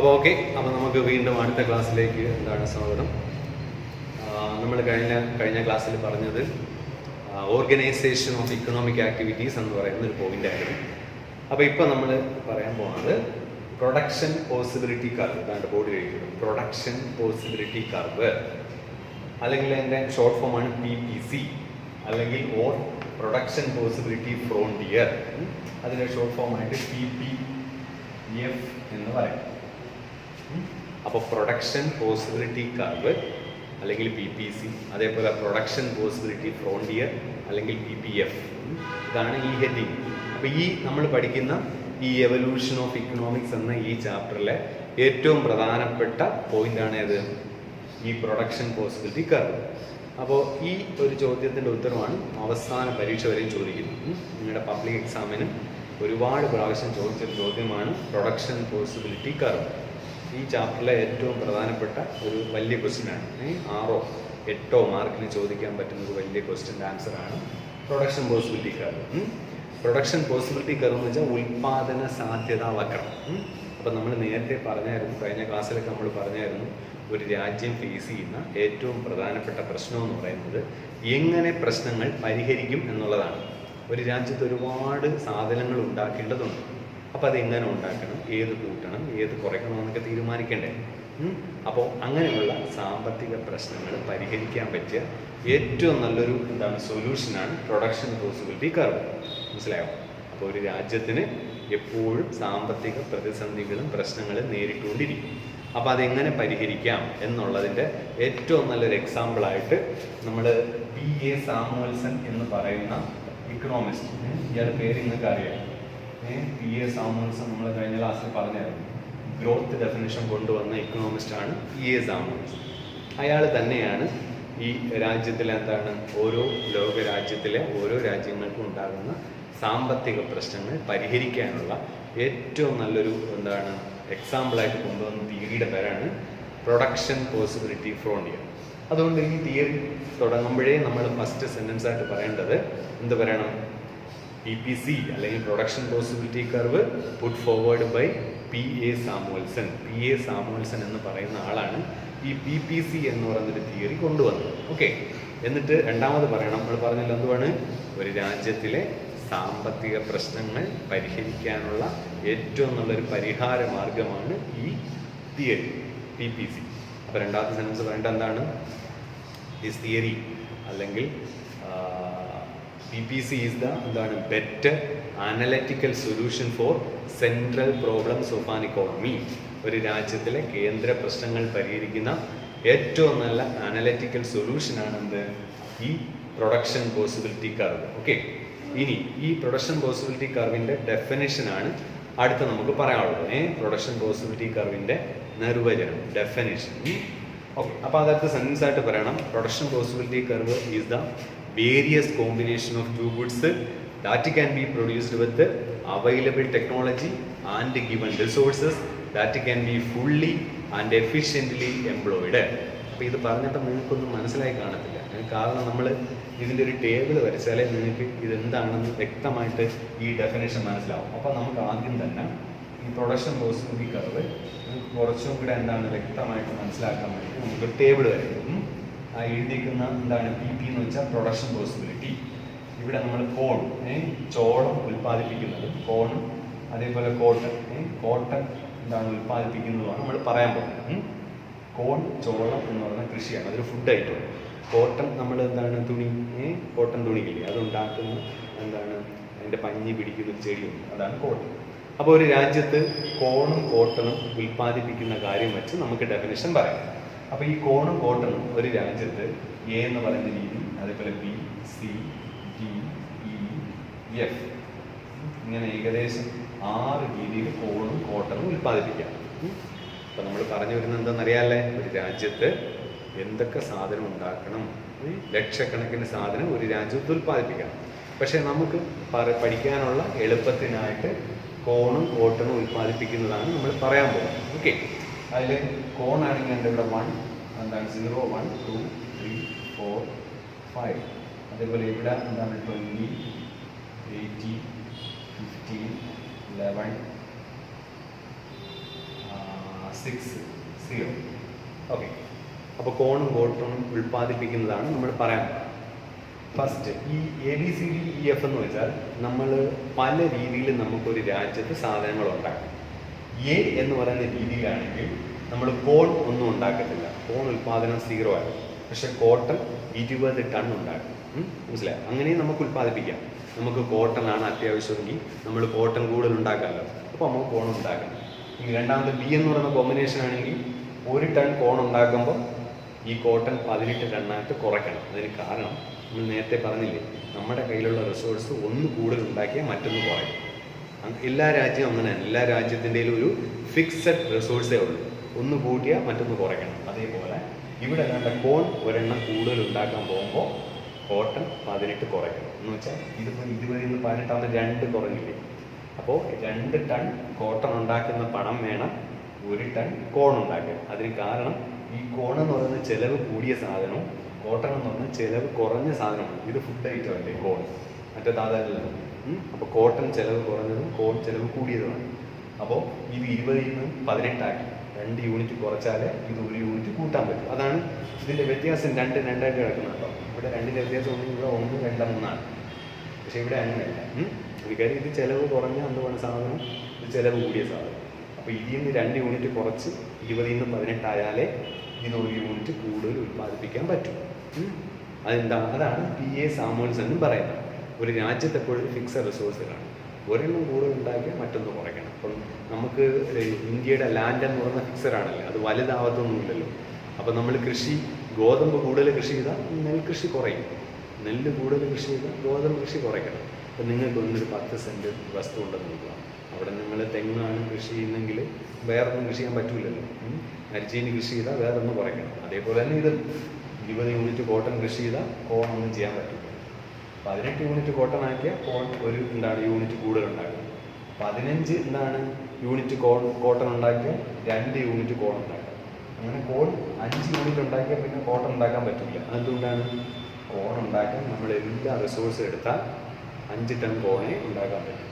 അപ്പോൾ ഓക്കെ, അപ്പോൾ നമുക്ക് വീണ്ടും അടുത്ത ക്ലാസ്സിലേക്ക് സ്വാഗതം. നമ്മൾ കഴിഞ്ഞ ക്ലാസ്സിൽ പറഞ്ഞത് ഓർഗനൈസേഷൻ ഓഫ് ഇക്കണോമിക് ആക്ടിവിറ്റീസ് എന്ന് പറയുന്ന ഒരു പോയിന്റ് ആയിരുന്നു. അപ്പോൾ ഇപ്പോൾ നമ്മൾ പറയാൻ പോകുന്നത് പ്രൊഡക്ഷൻ പോസിബിലിറ്റി കർവ്. ഇതാണ്ട് ബോർഡ് കഴിക്കുന്നത് പ്രൊഡക്ഷൻ പോസിബിലിറ്റി കർവ്, അല്ലെങ്കിൽ അതിൻ്റെ ഷോർട്ട് ഫോമാണ് PPC, അല്ലെങ്കിൽ ഓർ പ്രൊഡക്ഷൻ പോസിബിലിറ്റി ഫ്രോണ്ടിയർ. അതിൻ്റെ ഷോർട്ട് ഫോമായിട്ട് PPF എന്ന് പറയാം. അപ്പോൾ പ്രൊഡക്ഷൻ പോസിബിലിറ്റി കർവ് അല്ലെങ്കിൽ PPC, അതേപോലെ പ്രൊഡക്ഷൻ പോസിബിലിറ്റി ഫ്രോണ്ടിയർ അല്ലെങ്കിൽ PPF, ഇതാണ് ഈ ഹെഡിങ്. അപ്പോൾ ഈ നമ്മൾ പഠിക്കുന്ന ഈ എവല്യൂഷൻ ഓഫ് ഇക്കണോമിക്സ് എന്ന ഈ ചാപ്റ്ററിലെ ഏറ്റവും പ്രധാനപ്പെട്ട പോയിന്റാണ് ഏത്? ഈ പ്രൊഡക്ഷൻ പോസിബിലിറ്റി കർവ്. അപ്പോൾ ഈ ഒരു ചോദ്യത്തിൻ്റെ ഉത്തരമാണ് അവസാന പരീക്ഷ വരെയും ചോദിക്കുന്നത്. നിങ്ങളുടെ പബ്ലിക് എക്സാമിന് ഒരുപാട് പ്രാവശ്യം ചോദിച്ചൊരു ചോദ്യമാണ് പ്രൊഡക്ഷൻ പോസിബിലിറ്റി കർവ്. ഈ ചാപ്റ്ററിലെ ഏറ്റവും പ്രധാനപ്പെട്ട ഒരു വലിയ ക്വസ്റ്റ്യനാണ്. 6 or 8 മാർക്കിന് ചോദിക്കാൻ പറ്റുന്ന ഒരു വലിയ ക്വസ്റ്റ്യൻ്റെ ആൻസറാണ് production possibility curve. Production possibility curve എന്ന് വെച്ചാൽ ഉൽപാദന സാധ്യതാ വക്രം. അപ്പം നമ്മൾ നേരത്തെ പറഞ്ഞായിരുന്നു, കഴിഞ്ഞ ക്ലാസ്സിലൊക്കെ നമ്മൾ പറഞ്ഞായിരുന്നു, ഒരു രാജ്യം ഫേസ് ചെയ്യുന്ന ഏറ്റവും പ്രധാനപ്പെട്ട പ്രശ്നം എന്ന് പറയുന്നത് എങ്ങനെ പ്രശ്നങ്ങൾ പരിഹരിക്കും എന്നുള്ളതാണ്. ഒരു രാജ്യത്ത് ഒരുപാട് സാധനങ്ങൾ ഉണ്ടാക്കേണ്ടതുണ്ട്. അപ്പോൾ അതെങ്ങനെ ഉണ്ടാക്കണം, ഏത് കൂട്ടണം, ഏത് കുറയ്ക്കണം എന്നൊക്കെ തീരുമാനിക്കണ്ടേ? അപ്പോൾ അങ്ങനെയുള്ള സാമ്പത്തിക പ്രശ്നങ്ങൾ പരിഹരിക്കാൻ പറ്റിയ ഏറ്റവും നല്ലൊരു സൊല്യൂഷനാണ് പ്രൊഡക്ഷൻ പോസിബിലിറ്റി കർവ്. മനസ്സിലായോ? അപ്പോൾ ഒരു രാജ്യത്തിന് എപ്പോഴും സാമ്പത്തിക പ്രതിസന്ധികളും പ്രശ്നങ്ങളും നേരിട്ടുകൊണ്ടിരിക്കും. അപ്പോൾ അതെങ്ങനെ പരിഹരിക്കാം എന്നുള്ളതിൻ്റെ ഏറ്റവും നല്ലൊരു എക്സാമ്പിളായിട്ട് നമ്മൾ P.A. സാമുവൽസൺ എന്ന് പറയുന്ന ഇക്കണോമിസ്റ്റ്, ഇയാളുടെ പേര് നിങ്ങൾക്ക് അറിയാം. P.A. സാമുവൽസൺ നമ്മൾ കഴിഞ്ഞ ക്ലാസ്സിൽ പറഞ്ഞായിരുന്നു. ഗ്രോത്ത് ഡെഫിനിഷൻ കൊണ്ടുവന്ന ഇക്കണോമിസ്റ്റാണ് P.A. സാമുവൽസൺ. അയാൾ തന്നെയാണ് ഈ രാജ്യത്തിലെ ഓരോ ലോക രാജ്യത്തിലെ ഓരോ രാജ്യങ്ങൾക്കും ഉണ്ടാകുന്ന സാമ്പത്തിക പ്രശ്നങ്ങൾ പരിഹരിക്കാനുള്ള ഏറ്റവും നല്ലൊരു എക്സാമ്പിളായിട്ട് കൊണ്ടുവന്ന തിയറിയുടെ പേരാണ് പ്രൊഡക്ഷൻ പോസിബിലിറ്റി ഫ്രോണ്ടിയർ. അതുകൊണ്ട് ഈ തിയറി തുടങ്ങുമ്പോഴേ നമ്മൾ ഫസ്റ്റ് സെൻറ്റൻസ് ആയിട്ട് പറയേണ്ടത് എന്ത് പറയണം? PPC അല്ലെങ്കിൽ production possibility curve put forward by P.A. Samuelson. P.A. Samuelson എന്ന് പറയുന്ന ആളാണ് ഈ PPC എന്ന് പറയുന്നൊരു തിയറി കൊണ്ടുവന്നത്. ഓക്കെ, എന്നിട്ട് രണ്ടാമത് പറയണം, നമ്മൾ പറഞ്ഞല്ലോ എന്തുവാണ്? ഒരു രാജ്യത്തിലെ സാമ്പത്തിക പ്രശ്നങ്ങൾ പരിഹരിക്കാനുള്ള ഏറ്റവും നല്ലൊരു പരിഹാര മാർഗമാണ് ഈ തിയറി PPC. അപ്പോൾ രണ്ടാമത്തെ സെൻറ്റൻസ് പറയേണ്ടത് എന്താണ്? ദിസ് തിയറി അല്ലെങ്കിൽ PPC is the better analytical solution for central problems of an economy. ഒരു രാജ്യത്തിലെ കേന്ദ്ര പ്രശ്നങ്ങൾ പരിഹരിക്കുന്ന ഏറ്റവും നല്ല അനലറ്റിക്കൽ സൊല്യൂഷനാണ് ഈ പ്രൊഡക്ഷൻ പോസിബിലിറ്റി കർവ്. ഓക്കെ, ഇനി ഈ പ്രൊഡക്ഷൻ പോസിബിലിറ്റി കർവിൻ്റെ ഡെഫിനിഷനാണ് അടുത്ത് നമുക്ക് പറയാനുള്ളത്. പ്രൊഡക്ഷൻ പോസിബിലിറ്റി കർവിൻ്റെ നിർവചനം, ഡെഫിനിഷൻ. ഓക്കെ, അപ്പോൾ അതടുത്ത സെൻറ്റൻസ് ആയിട്ട് പറയണം. Production possibility curve is the various combination of two goods that can be produced with available technology and given resources that can be fully and efficiently employed. അപ്പോൾ ഇത് പറഞ്ഞിട്ട് നിങ്ങൾക്കൊന്നും മനസ്സിലായി കാണത്തില്ല. കാരണം നമ്മൾ ഇതിൻ്റെ ഒരു ടേബിൾ വരച്ചാലേ നിങ്ങൾക്ക് ഇതെന്താണെന്ന് വ്യക്തമായിട്ട് ഈ ഡെഫിനേഷൻ മനസ്സിലാവും. അപ്പോൾ നമുക്ക് ആദ്യം തന്നെ ഈ പ്രൊഡക്ഷൻ പോസിബിലിറ്റി കർവ് കുറച്ചും കൂടെ വ്യക്തമായിട്ട് മനസ്സിലാക്കാൻ വേണ്ടി നമുക്ക് ടേബിൾ വരയ്ക്കും. ആ എഴുതിയിരിക്കുന്ന PP എന്ന് വെച്ചാൽ പ്രൊഡക്ഷൻ പോസിബിലിറ്റി. ഇവിടെ നമ്മൾ കോൺ, ചോളം ഉൽപ്പാദിപ്പിക്കുന്നത്, കോണും അതേപോലെ കോട്ടൺ ഉൽപ്പാദിപ്പിക്കുന്നതുമാണ് നമ്മൾ പറയാൻ പോകുന്നത്. കോൺ, ചോളം എന്ന് പറയുന്ന കൃഷിയാണ്, അതൊരു ഫുഡ് ഐറ്റം. കോട്ടൺ നമ്മൾ തുണി, കോട്ടൺ തുണിയില്ലേ, അതുണ്ടാക്കുന്ന അതിൻ്റെ പഞ്ഞി പിടിക്കുന്ന ചെടിയുണ്ട്, അതാണ് കോട്ടൺ. അപ്പോൾ ഒരു രാജ്യത്ത് കോണും കോട്ടണും ഉൽപ്പാദിപ്പിക്കുന്ന കാര്യം വെച്ച് നമുക്ക് ഡെഫിനിഷൻ പറയാം. അപ്പോൾ ഈ കോണും കോട്ടണും ഒരു രാജ്യത്ത് A എന്ന് പറയുന്ന രീതി, അതേപോലെ B, C, D, E, F, ഇങ്ങനെ ഏകദേശം 6 രീതിയിൽ കോണും കോട്ടണും ഉൽപ്പാദിപ്പിക്കാം. അപ്പം നമ്മൾ പറഞ്ഞു വരുന്നത് എന്താണെന്നറിയാമല്ലേ? ഒരു രാജ്യത്ത് എന്തൊക്കെ സാധനം ഉണ്ടാക്കണം, ലക്ഷക്കണക്കിന് സാധനം ഒരു രാജ്യത്ത് ഉൽപ്പാദിപ്പിക്കാം. പക്ഷേ നമുക്ക് പഠിക്കാനുള്ള എളുപ്പത്തിനായിട്ട് കോണും കോട്ടണും ഉൽപ്പാദിപ്പിക്കുന്നതാണ് നമ്മൾ പറയാൻ പോകുന്നത്. ഓക്കെ, അതിൽ കോണാണെങ്കിൽ എൻ്റെ ഇവിടെ 1, 0, 1, 2, 3, 4, 5. അതേപോലെ ഇവിടെ 20, 18, 15, 11, 660. ഓക്കെ, അപ്പോൾ കോണും കോട്ടണും ഉൽപ്പാദിപ്പിക്കുന്നതാണ് നമ്മൾ പറയാൻ. ഫസ്റ്റ് ഈ ABCDEF എന്ന് വെച്ചാൽ നമ്മൾ പല രീതിയിൽ നമുക്കൊരു രാജ്യത്ത് സാധനങ്ങൾ ഉണ്ടാക്കാം. എ എന്ന് പറയുന്ന രീതിയിലാണെങ്കിൽ നമ്മൾ കോൺ ഒന്നും ഉണ്ടാക്കത്തില്ല, കോൺ ഉൽപ്പാദനം 0 ആണ്. പക്ഷെ കോട്ടൺ 20 ടൺ ഉണ്ടാക്കും. മനസ്സിലായി? അങ്ങനെയും നമുക്ക് ഉൽപ്പാദിപ്പിക്കാം. നമുക്ക് കോട്ടൺ ആണ് അത്യാവശ്യമെങ്കിൽ നമ്മൾ കോട്ടൺ കൂടുതൽ ഉണ്ടാക്കാമല്ലോ, അപ്പോൾ നമുക്ക് കോൺ ഉണ്ടാക്കണം. ഇനി രണ്ടാമത് B എന്ന് പറയുന്ന കോമ്പിനേഷൻ ആണെങ്കിൽ 1 ടൺ കോൺ ഉണ്ടാക്കുമ്പോൾ ഈ കോട്ടൺ 18 ടണ്ണായിട്ട് കുറയ്ക്കണം. അതിന് കാരണം നമ്മൾ നേരത്തെ പറഞ്ഞില്ലേ, നമ്മുടെ കയ്യിലുള്ള റിസോഴ്സ് ഒന്ന് കൂടുതൽ ഉണ്ടാക്കിയാൽ മറ്റൊന്ന് കുറയും. എല്ലാ രാജ്യവും അങ്ങനെയാണ്. എല്ലാ രാജ്യത്തിൻ്റെയും ഒരു ഫിക്സഡ് റിസോഴ്സേ ഉള്ളൂ, ഒന്ന് കൂട്ടിയാൽ മറ്റൊന്ന് കുറയ്ക്കണം. അതേപോലെ ഇവിടെ വേണ്ട കോൺ ഒരെണ്ണം കൂടുതൽ ഉണ്ടാക്കാൻ പോകുമ്പോൾ കോട്ടൺ 18 കുറയ്ക്കണം. എന്ന് വെച്ചാൽ ഇതിപ്പോൾ 20 18 2 കുറഞ്ഞില്ലേ? അപ്പോൾ 2 ടൺ കോട്ടൺ ഉണ്ടാക്കുന്ന പണം വേണം 1 ടൺ കോൺ ഉണ്ടാക്കാൻ. അതിന് കാരണം ഈ കോൺ എന്ന് പറയുന്നത് ചിലവ് കൂടിയ സാധനവും കോട്ടൺ എന്ന് പറഞ്ഞാൽ ചിലവ് കുറഞ്ഞ സാധനമാണ്. ഇത് ഫുഡ് ഐറ്റം അല്ലേ കോൺ, മറ്റേ സാധാരണ. അപ്പോൾ കോട്ടൺ ചിലവ് കുറഞ്ഞതും കോൺ ചിലവ് കൂടിയതുമാണ്. അപ്പോൾ ഇത് 20 നിന്ന് 18 ആക്കി 2 യൂണിറ്റ് കുറച്ചാലേ ഇത് 1 യൂണിറ്റ് കൂട്ടാൻ പറ്റും. അതാണ് ഇതിൻ്റെ വ്യത്യാസം. 2 2ആയിട്ട് കിടക്കുന്നത് കേട്ടോ. ഇവിടെ 2ൻ്റെ വ്യത്യാസം ഒന്നും ഇവിടെ 1 2 3 ആണ്. പക്ഷെ ഇവിടെ അങ്ങനെയല്ല. കാര്യം ഇത് ചിലവ് കുറഞ്ഞ എന്തുകൊണ്ട് സാധനം, ഇത് ചിലവ് കൂടിയ സാധനം. അപ്പോൾ ഇതിൽ നിന്ന് 2 യൂണിറ്റ് കുറച്ച് 20 നിന്ന് 18 ആയാലേ ഇത് 1 യൂണിറ്റ് കൂടുതൽ ഉൽപ്പാദിപ്പിക്കാൻ പറ്റും. അതാണ് PA സാമുവൽസൺ എന്നും പറയുന്നത്. ഒരു രാജ്യത്ത് എപ്പോഴും ഫിക്സഡ് റിസോഴ്സുകളാണ്. ഒരെണ്ണം കൂടുതൽ ഉണ്ടാക്കിയാൽ മറ്റൊന്ന് കുറയ്ക്കണം. അപ്പം നമുക്ക് ഇന്ത്യയുടെ ലാൻഡ് എന്ന് പറയുന്ന ഫിക്സഡ് ആണല്ലോ, അത് വലുതാവത്തൊന്നുമില്ലല്ലോ. അപ്പം നമ്മൾ ഗോതമ്പ് കൂടുതൽ കൃഷി ചെയ്താൽ നെൽകൃഷി കുറയും, നെല്ല് കൂടുതൽ കൃഷി ചെയ്താൽ ഗോതമ്പ് കൃഷി കുറയ്ക്കണം. അപ്പം നിങ്ങൾക്ക് ഒന്നൊരു 10 സെൻറ്റ് വസ്തു ഉണ്ടെന്ന് നോക്കുക. അവിടെ നിങ്ങൾ തെങ്ങാണ് കൃഷി ചെയ്യുന്നെങ്കിൽ വേറൊന്നും കൃഷി ചെയ്യാൻ പറ്റില്ലല്ലോ. അരിച്ചീനി കൃഷി ചെയ്താൽ വേറൊന്നും കുറയ്ക്കണം. അതേപോലെ തന്നെ ഇത് 20 യൂണിറ്റ് കോട്ടൺ കൃഷി ചെയ്താൽ കോൺ ഒന്നും ചെയ്യാൻ പറ്റില്ല. 18 യൂണിറ്റ് കോട്ടൺ ആക്കിയാൽ കോൺ ഒരു യൂണിറ്റ് കൂടുതൽ ഉണ്ടാക്കും. 15 യൂണിറ്റ് കോട്ടൺ ഉണ്ടാക്കിയാൽ 2 യൂണിറ്റ് കോൺ ഉണ്ടാക്കാം. അങ്ങനെ കോൺ 5 യൂണിറ്റ് ഉണ്ടാക്കിയാൽ പിന്നെ കോട്ടൺ ഉണ്ടാക്കാൻ പറ്റില്ല. അതുകൊണ്ടാണ് കോൺ ഉണ്ടാക്കാൻ നമ്മൾ എല്ലാ റിസോഴ്സും എടുത്താൽ 5 ടൺ കോണേ ഉണ്ടാക്കാൻ പറ്റും.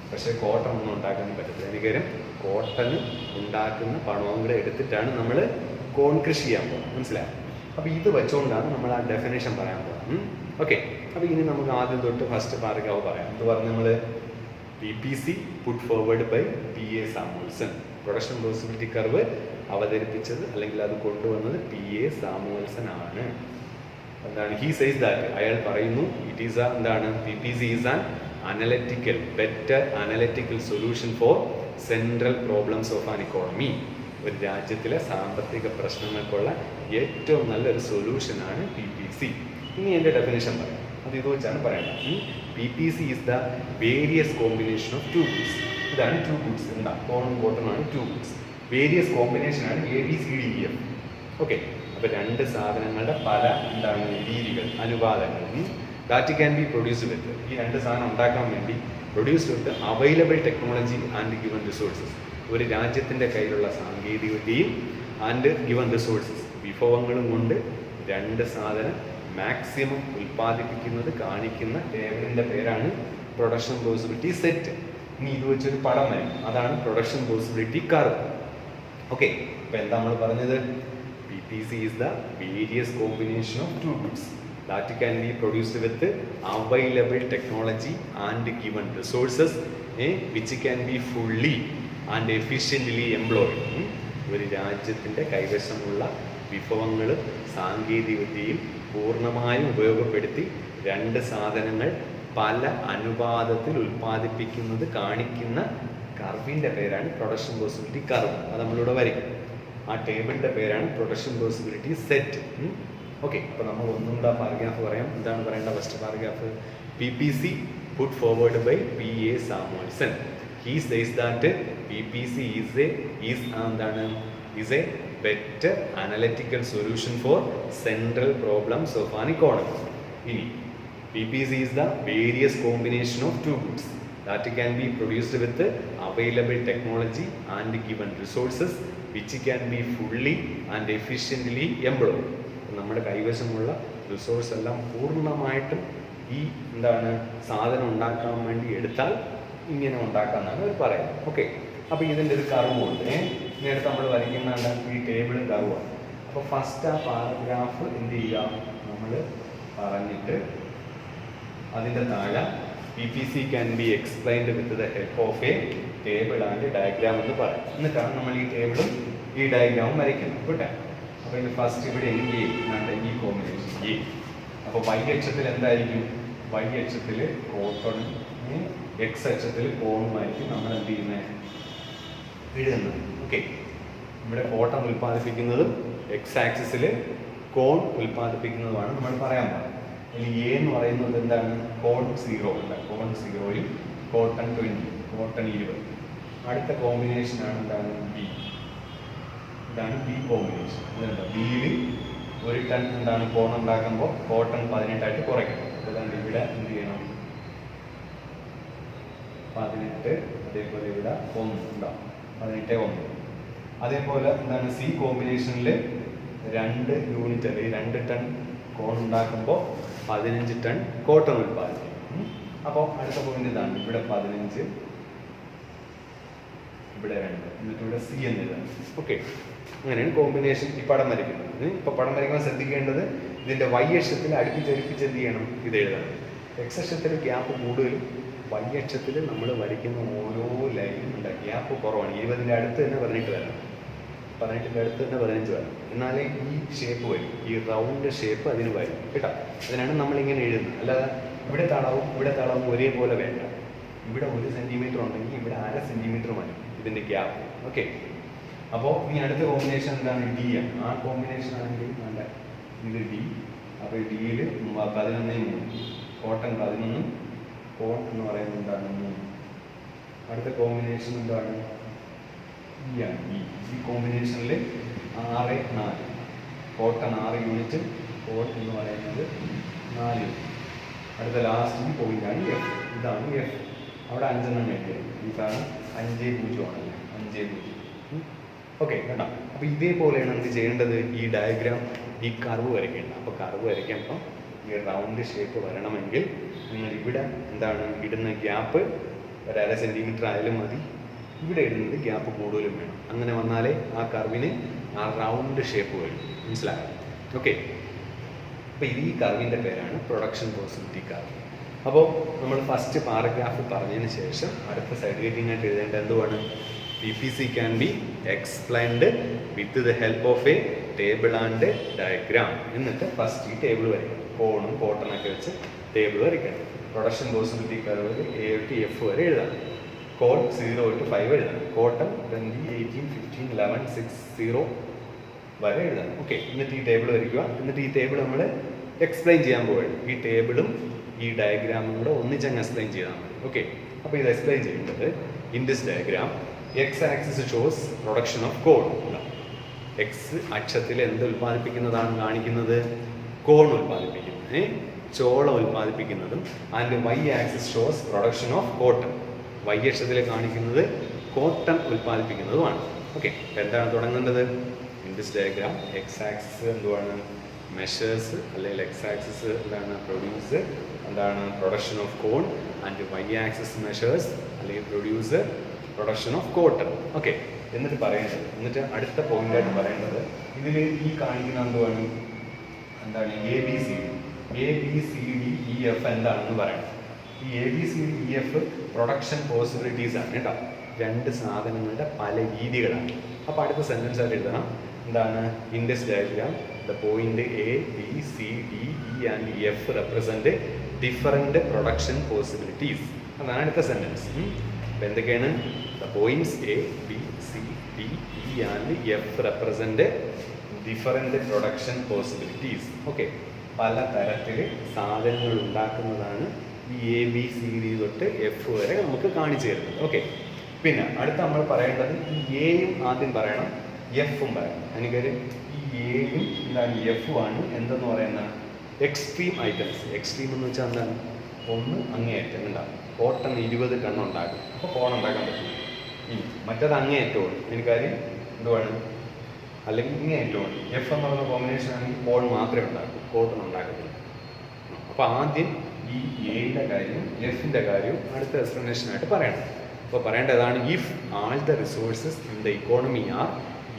പക്ഷേ കോട്ടൺ ഒന്നും ഉണ്ടാക്കാൻ പറ്റത്തില്ല. എനിക്ക് കോട്ടൺ ഉണ്ടാക്കുന്ന പണവും കൂടെ എടുത്തിട്ടാണ് നമ്മൾ കോൺ കൃഷി ചെയ്യാൻ പോകുന്നത്. മനസ്സിലായി? അപ്പോൾ ഇത് വെച്ചുകൊണ്ടാണ് നമ്മൾ ആ ഡെഫിനേഷൻ പറയാൻ പോകുന്നത്. ഓക്കെ, അപ്പോൾ ഇനി നമുക്ക് ആദ്യം തൊട്ട് ഫസ്റ്റ് പാരഗ്രാഫ് പറയാം. എന്ന് പറഞ്ഞ് നമ്മൾ PPC put forward by PA Samuelson. Production possibility curve അവതരിപ്പിച്ചത് അല്ലെങ്കിൽ അത് കൊണ്ടുവന്നത് PA സാമുവൽസൺ ആണ്. ഹി സേസ് ദാറ്റ്, അയാൾ പറയുന്നു, it is PPC is an analytical better analytical solution for central problems of an economy. ഒരു രാജ്യത്തിലെ സാമ്പത്തിക പ്രശ്നങ്ങൾക്കുള്ള ഏറ്റവും നല്ലൊരു സൊല്യൂഷനാണ് PPC. ഇനി എൻ്റെ ഡെഫിനേഷൻ പറയാം. അത് ഇത് വെച്ചാണ് പറയുന്നത്. PPC is the various combination of 2 goods. ഇതാണ് 2 ഗുഡ്സ്. കോണും കോട്ടണുമാണ് 2 ഗുഡ്സ്. വേരിയസ് കോമ്പിനേഷനാണ് ABCDEF. ഓക്കെ, അപ്പോൾ 2 സാധനങ്ങളുടെ പല രീതികൾ, അനുപാതങ്ങൾ ദാറ്റ് ക്യാൻ ബി പ്രൊഡ്യൂസ് വിത്ത്. ഈ 2 സാധനം ഉണ്ടാക്കാൻ വേണ്ടി produce with available technology and given resources. ഒരു രാജ്യത്തിൻ്റെ കയ്യിലുള്ള സാങ്കേതികവിദ്യയും ആൻഡ് ഗിവൺ റിസോഴ്സസ്, വിഭവങ്ങളും കൊണ്ട് 2 സാധനം മാക്സിമം ഉൽപ്പാദിപ്പിക്കുന്നത് കാണിക്കുന്ന ടേബിളിൻ്റെ പേരാണ് പ്രൊഡക്ഷൻ പോസിബിലിറ്റി സെറ്റ്. ഇനി ഇത് വെച്ചൊരു പടം വരും, അതാണ് പ്രൊഡക്ഷൻ പോസിബിലിറ്റി കർവ്. ഓക്കെ, അപ്പോൾ എന്താ നമ്മൾ പറഞ്ഞത്? PPC is the various combination of 2 goods that can be produced with available technology and given resources which can be fully and efficiently employed. ഒരു രാജ്യത്തിൻ്റെ കൈവശമുള്ള വിഭവങ്ങളും സാങ്കേതികവിദ്യയും പൂർണ്ണമായും ഉപയോഗപ്പെടുത്തി 2 സാധനങ്ങൾ പല അനുപാതത്തിൽ ഉൽപ്പാദിപ്പിക്കുന്നത് കാണിക്കുന്ന കർവിൻ്റെ പേരാണ് പ്രൊഡക്ഷൻ പോസിബിലിറ്റി കർവ്. അത് നമ്മളിവിടെ വരയ്ക്കും. ആ ടേബിളിൻ്റെ പേരാണ് പ്രൊഡക്ഷൻ പോസിബിലിറ്റി സെറ്റ്. ഓക്കെ, അപ്പോൾ നമ്മൾ ഒന്നും കൂടെ പാരഗ്രാഫ് പറയാം. എന്താണ് പറയേണ്ട? First paragraph, PPC put forward by PA Samuelson. He says that PPC is a better analytical solution for central problems of an economy. ഇനി PPC is the various combination of 2 goods that can be produced with available technology and given resources which can be fully and efficiently employed. നമ്മുടെ കൈവശമുള്ള resource എല്ലാം പൂർണ്ണമായിട്ടും ഈ സാധനം ഉണ്ടാക്കാൻ വേണ്ടി എടുത്താൽ ഇങ്ങനെ ഉണ്ടാക്കാമെന്നാണ് അവർ പറയുന്നത്. ഓക്കെ, അപ്പോൾ ഇതിൻ്റെ ഒരു കർവ് ഉണ്ട്. നേരത്തെ നമ്മൾ വരയ്ക്കുന്ന ഈ ടേബിൾ കർവാണ്. അപ്പോൾ ഫസ്റ്റ് ആ പാരഗ്രാഫ് എന്ത് ചെയ്യുക, നമ്മൾ പറഞ്ഞിട്ട് അതിൻ്റെ താഴെ PPC can be explained with the help of a table and diagram എന്ന് പറയും. എന്നിട്ടാണ് നമ്മൾ ഈ ടേബിളും ഈ ഡയഗ്രാമും വരയ്ക്കുന്നത് കേട്ടോ. അപ്പോൾ ഇത് ഫസ്റ്റ് ഇവിടെ ഈ കോമ്പിനേഷൻ എ. അപ്പോൾ y അക്ഷത്തിൽ എന്തായിരിക്കും, y അക്ഷത്തിൽ കോട്ടണും x അക്ഷത്തിൽ കോണുമായിരിക്കും നമ്മൾ എന്ത് ചെയ്യുന്നത്, എഴുതുന്നത്. ഓക്കെ, ഇവിടെ കോട്ടൺ ഉൽപ്പാദിപ്പിക്കുന്നതും x ആക്സിസിൽ കോൺ ഉൽപ്പാദിപ്പിക്കുന്നതുമാണ് നമ്മൾ പറയാൻ പോകുന്നത്. ഇനി എ എന്ന് പറയുന്നത് എന്താണ്, കോൺ 0 അല്ല, കോൺ 0യും കോട്ടൺ 20, കോട്ടൺ 20. അടുത്ത കോമ്പിനേഷനാണ് എന്താണ്, ബി. ഇതാണ് ബി കോമ്പിനേഷൻ. ഇതെന്താ, ബിയിൽ ഒരു ടൺ എന്താണ് കോൺ ഉണ്ടാക്കുമ്പോൾ കോട്ടൺ 18 കുറയ്ക്കണം. അതുകൊണ്ട് ഇവിടെ എന്ത് ചെയ്യണം, 18. അതേപോലെ ഇവിടെ 1 ഉണ്ടാവും, 18 1. അതേപോലെ എന്താണ്, സി കോമ്പിനേഷനിൽ 2 യൂണിറ്റ് അല്ലെങ്കിൽ 2 ടൺ കോൺ ഉണ്ടാക്കുമ്പോൾ 15 ടൺ കോട്ടൺ ഉൽപ്പാദിക്കും. അപ്പോൾ അടുത്ത പോയിന്റ് ഇതാണ്, ഇവിടെ 15, ഇവിടെ 2, എന്നിട്ട് ഇവിടെ സി എന്നിതാണ്. ഓക്കെ, അങ്ങനെയാണ് കോമ്പിനേഷൻ ഈ പടം വരയ്ക്കുന്നത്. ഇപ്പോൾ പടം വരയ്ക്കാൻ ശ്രദ്ധിക്കേണ്ടത് ഇതിൻ്റെ y അക്ഷത്തിൽ അടുപ്പിച്ചടുപ്പിച്ച് എന്ത് ചെയ്യണം, ഇത് എഴുതണം. x അക്ഷത്തിൽ ഗ്യാപ്പ് കൂടുതലും y അക്ഷത്തിൽ നമ്മൾ വരയ്ക്കുന്ന ഓരോ ലൈനും ഉണ്ട് ഗ്യാപ്പ് കുറവാണ്. 20ൻ്റെ അടുത്ത് തന്നെ 18 വരണം, 18ൻ്റെ അടുത്ത് തന്നെ 15 വരണം. എന്നാലേ ഈ ഷേപ്പ് വരും, ഈ റൗണ്ട് ഷേപ്പ് അതിന് വരും കേട്ടോ. അതിനാണ് നമ്മളിങ്ങനെ എഴുതുന്നത്. അല്ലാതെ ഇവിടെ തളവും ഒരേപോലെ വേണ്ട. ഇവിടെ 1 സെൻറ്റിമീറ്റർ ഉണ്ടെങ്കിൽ ഇവിടെ 1/2 സെൻറ്റിമീറ്റർ മതി ഇതിൻ്റെ ഗ്യാപ്പ്. ഓക്കെ, അപ്പോൾ ഈ അടുത്ത കോമ്പിനേഷൻ എന്താണ്, ഡി ആണ്. ആ കോമ്പിനേഷൻ ആണെങ്കിൽ നല്ല ഇത് ഡി. അപ്പോൾ ഡിയിൽ 11 കോട്ടൺ 11, കോൺ എന്ന് പറയുന്നത് എന്താണ് 3. അടുത്ത കോമ്പിനേഷൻ എന്താണ്, ഈ ആണ്. ഈ കോമ്പിനേഷനിൽ 6 4, കോട്ടൺ 6 യൂണിറ്റ്, കോൺ എന്ന് പറയുന്നത് 4 യൂണിറ്റ്. അടുത്ത ലാസ്റ്റ് പോയിന്റാണ് എഫ്. ഇതാണ് എഫ്. അവിടെ 5 എണ്ണം വേണ്ടിയത്. ഇതാണ് 5 0 ആണല്ലേ, 5 0. ഓക്കെ കേട്ടോ. അപ്പോൾ ഇതേപോലെയാണ് എന്ത് ചെയ്യേണ്ടത്, ഈ ഡയഗ്രാം, ഈ കർവ് വരയ്ക്കേണ്ടത്. അപ്പോൾ കർവ് വരയ്ക്കുമ്പോൾ ഈ റൗണ്ട് ഷേപ്പ് വരണമെങ്കിൽ നിങ്ങൾ ഇവിടെ എന്താണ് ഇടുന്ന ഗ്യാപ്പ് 1/2 സെൻറ്റിമീറ്റർ ആയാലും മതി. ഇവിടെ ഇടുന്നത് ഗ്യാപ്പ് കൂടുതലും വേണം. അങ്ങനെ വന്നാലേ ആ കർവിന് ആ റൗണ്ട് ഷേപ്പ് വരും. മനസ്സിലായോ? ഓക്കെ, അപ്പോൾ ഈ കർവിൻ്റെ പേരാണ് പ്രൊഡക്ഷൻ പോസിബിലിറ്റി കർവ്. അപ്പോൾ നമ്മൾ ഫസ്റ്റ് പാരഗ്രാഫ് പറഞ്ഞതിന് ശേഷം അടുത്ത സൈഡ് ഹെഡിങ് ആയിട്ട് എഴുതേണ്ട എന്തുവാണ്, PPC can be explained with the help of a table and diagram. എന്നിട്ട് ഫസ്റ്റ് ഈ ടേബിൾ വരയ്ക്കണം. കോണും കോട്ടണൊക്കെ വെച്ച് ടേബിൾ വരയ്ക്കണം. Production possibility curve A to F വരെ എഴുതാം. കോൺ 0 to 5 എഴുതാം. കോട്ടൺ 20, 18, 15, 11, 6, 0 വരെ എഴുതാം. ഓക്കെ, എന്നിട്ട് ഈ ടേബിൾ വരയ്ക്കുക. എന്നിട്ട് ഈ ടേബിൾ നമ്മൾ എക്സ്പ്ലെയിൻ ചെയ്യാൻ പോവുകയാണ്. ഈ ടേബിളും ഈ ഡയഗ്രാമും കൂടെ ഒന്നിച്ചങ്ങ് എക്സ്പ്ലെയിൻ ചെയ്താൽ മതി. ഓക്കെ, അപ്പോൾ ഇത് എക്സ്പ്ലെയിൻ ചെയ്യേണ്ടത് in this diagram x axis shows production of corn. X അക്ഷത്തിൽ എന്ത് ഉൽപ്പാദിപ്പിക്കുന്നതാണ് കാണിക്കുന്നത്, കോൺ ഉൽപ്പാദിപ്പിക്കുന്നത്, ചോളം ഉൽപ്പാദിപ്പിക്കുന്നതും. And y axis shows production of cotton. y അക്ഷത്തിൽ കാണിക്കുന്നത് കോട്ടൺ ഉൽപ്പാദിപ്പിക്കുന്നതുമാണ്. ഓക്കെ, എന്താണ് തുടങ്ങേണ്ടത്, in this diagram x axis എന്തുവാണ്, മെഷേഴ്സ്, അല്ലെങ്കിൽ x ആക്സിസ് എന്താണ്, പ്രൊഡ്യൂസ്, എന്താണ് production of corn. And y axis measures അല്ലെങ്കിൽ produce production of cotton. Okay, എന്നിട്ട് പറയേണ്ടത്, എന്നിട്ട് അടുത്ത പോയിന്റായിട്ട് പറയേണ്ടത് ഇതിൽ ഈ കാണിക്കുന്ന എന്താണ് ABCDEF എന്താണെന്ന് പറയണം. ഈ ABCDEF പ്രൊഡക്ഷൻ പോസിബിലിറ്റീസ് ആണ് കേട്ടോ. 2 സാധനങ്ങളുടെ പല രീതികളാണ്. അപ്പോൾ അടുത്ത സെൻറ്റൻസ് ആയിട്ട് എഴുതണം എന്താണ്, in this diagram the point ABCDE and F represent different production possibilities. അതാണ് അടുത്ത സെൻറ്റൻസ്. അപ്പോൾ എന്തൊക്കെയാണ്, the points A, B, C, D, E and F represent different production possibilities. Okay, പല തരത്തിൽ സാധനങ്ങൾ ഉണ്ടാക്കുന്നതാണ് ഈ ABCD തൊട്ട് F വരെ നമുക്ക് കാണിച്ചു തരുന്നത്. ഓക്കെ, പിന്നെ അടുത്ത നമ്മൾ പറയേണ്ടത് ഈ എയും ആദ്യം പറയണം, എഫും പറയണം. എനിക്കൊരു ഈ എയും എന്താണ് എഫും ആണ് എന്തെന്ന് പറയുന്ന എക്സ്ട്രീം ഐറ്റംസ്. എക്സ്ട്രീം എന്ന് വെച്ചാൽ എന്താണ്, ഒന്ന് അങ്ങേയറ്റം ഉണ്ടാകും. കോട്ടൺ 20 ടൺ ഉണ്ടാക്കും, അപ്പോൾ കോൺ ഉണ്ടാക്കാൻ പറ്റും. മറ്റേത് അങ്ങേയറ്റമാണ്, എനിക്കാര്യം എന്തുവാണ്, അല്ലെങ്കിൽ ഇങ്ങേയറ്റമാണ്. എഫ് എന്ന് പറയുന്ന കോമ്പിനേഷൻ ആണെങ്കിൽ കോൺ മാത്രമേ ഉണ്ടാക്കൂ, കോട്ടൺ ഉണ്ടാക്കത്തില്ല. അപ്പോൾ ആദ്യം ഈ എയുടെ കാര്യവും എഫിൻ്റെ കാര്യവും അടുത്ത എക്സ്പ്ലനേഷനായിട്ട് പറയണം. അപ്പോൾ പറയേണ്ടതാണ് if all the resources in the economy are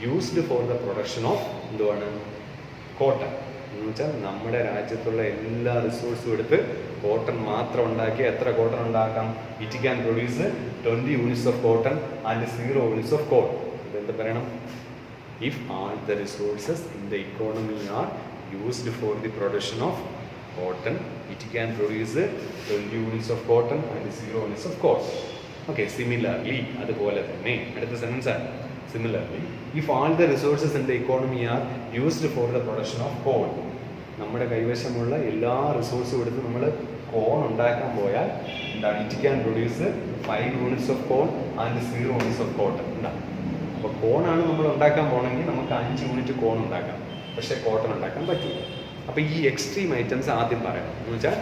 used for the production of എന്തുവാണ് കോട്ടൺ എന്ന് വെച്ചാൽ നമ്മുടെ രാജ്യത്തുള്ള എല്ലാ റിസോഴ്സും എടുത്ത് കോട്ടൺ മാത്രം ഉണ്ടാക്കി എത്ര കോട്ടൺ ഉണ്ടാക്കാം? It can produce 20 units of cotton and 0 units of call. ഇതെന്ത് പറയണം? If all the resources in the economy are used for the production of cotton it can produce 20 units of cotton and 0 units of call. Okay, similarly അതുപോലെ തന്നെ അടുത്ത sentence ആണ്. Similarly if all the resources in the economy are used for the production of call, നമ്മുടെ കൈവശമുള്ള എല്ലാ റിസോഴ്സും എടുത്ത് നമ്മൾ കോൺ ഉണ്ടാക്കാൻ പോയാൽ എന്താണ്? It can produce 5 units of corn and 0 units of cotton ഉണ്ടാകും. അപ്പോൾ കോണാണ് നമ്മൾ ഉണ്ടാക്കാൻ പോകണമെങ്കിൽ നമുക്ക് 5 യൂണിറ്റ് കോൺ ഉണ്ടാക്കാം, പക്ഷേ കോട്ടൺ ഉണ്ടാക്കാൻ പറ്റില്ല. അപ്പോൾ ഈ എക്സ്ട്രീം ഐറ്റംസ് ആദ്യം പറയണം. എന്ന് വെച്ചാൽ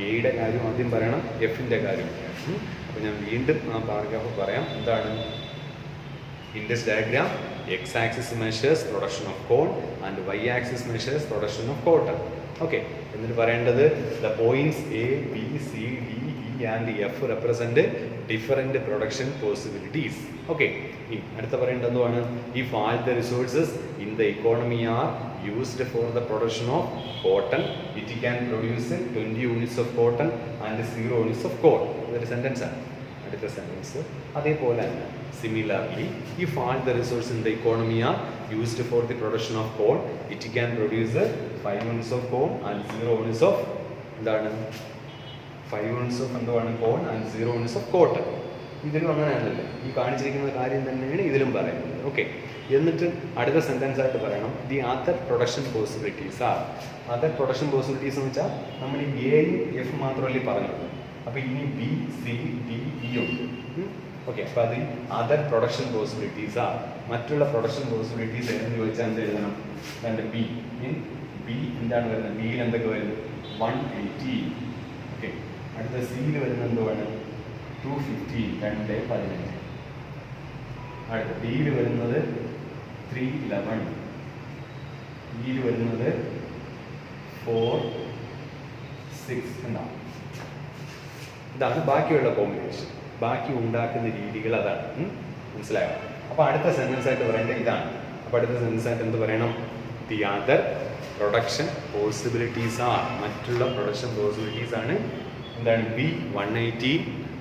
എയുടെ കാര്യം ആദ്യം പറയണം, എഫിൻ്റെ കാര്യം പറയണം. അപ്പോൾ ഞാൻ വീണ്ടും ആ പാരഗ്രാഫ് പറയാം. എന്താണ്? In this diagram, x-axis measures production of coal and y-axis measures production of cotton. Okay. എന്നിട്ട് പറയേണ്ടത് the points A, B, C, D, E and F represent different production possibilities. Okay. ഇനി അടുത്ത പറയേണ്ടത് എന്താണ്? If all the resources in the economy are used for the production of cotton, it can produce 20 units of cotton and 0 units of coal. ഇതൊരു sentence ആണ്. അടുത്ത sentence അതേപോലെ തന്നെ similarly if all the resource in the economy are used for the production of call it can produce 5 units of coal and 0 units of എന്താണ്? 5 units of എന്താണ്? Call and 0 units of cotton. ഇതിലും അങ്ങനെയാണല്ലോ, ഈ കാണിച്ചിരിക്കുന്ന കാര്യം തന്നെയാണ് ഇതിലും പറയുന്നത്. ഓക്കെ, എന്നിട്ട് അടുത്ത സെൻറ്റൻസ് ആയിട്ട് പറയണം the other production possibilities R. Other production possibilities എന്ന് വെച്ചാൽ നമ്മൾ ഈ എയും എഫ് മാത്രമല്ലേ പറഞ്ഞത്. അപ്പോൾ ഇനി ബി, സി, ഡി, ഇ ഉണ്ട്. ഓക്കെ, അപ്പോൾ അത് അതർ പ്രൊഡക്ഷൻ പോസിബിലിറ്റീസ് ആ. മറ്റുള്ള പ്രൊഡക്ഷൻ പോസിബിലിറ്റീസ് എന്ന് ചോദിച്ചാൽ എന്ത് എഴുതണം? രണ്ട് ബി. ബി എന്താണ് വരുന്നത്? ബിയിൽ എന്തൊക്കെ വരുന്നത്? 180. ഓക്കെ, അടുത്ത സിയിൽ വരുന്നത് എന്തുവാണ്? 250, 215. അടുത്ത ഡിയിൽ വരുന്നത് 311. ഇയിൽ വരുന്നത് 4, 6 എന്നാണ്. ഇതാണ് ബാക്കിയുള്ള കോമ്പിനേഷൻ. ബാക്കി ഉണ്ടാക്കുന്ന രീതികൾ അതാണ്. മനസ്സിലായോ? അപ്പോൾ അടുത്ത സെൻറ്റൻസ് ആയിട്ട് പറയേണ്ടത് ഇതാണ്. അപ്പോൾ അടുത്ത സെൻറ്റൻസ് ആയിട്ട് എന്ത് പറയണം? The other production possibilities R. മറ്റുള്ള പ്രൊഡക്ഷൻ പോസിബിലിറ്റീസ് ആണ് എന്താണ്? ബി 180,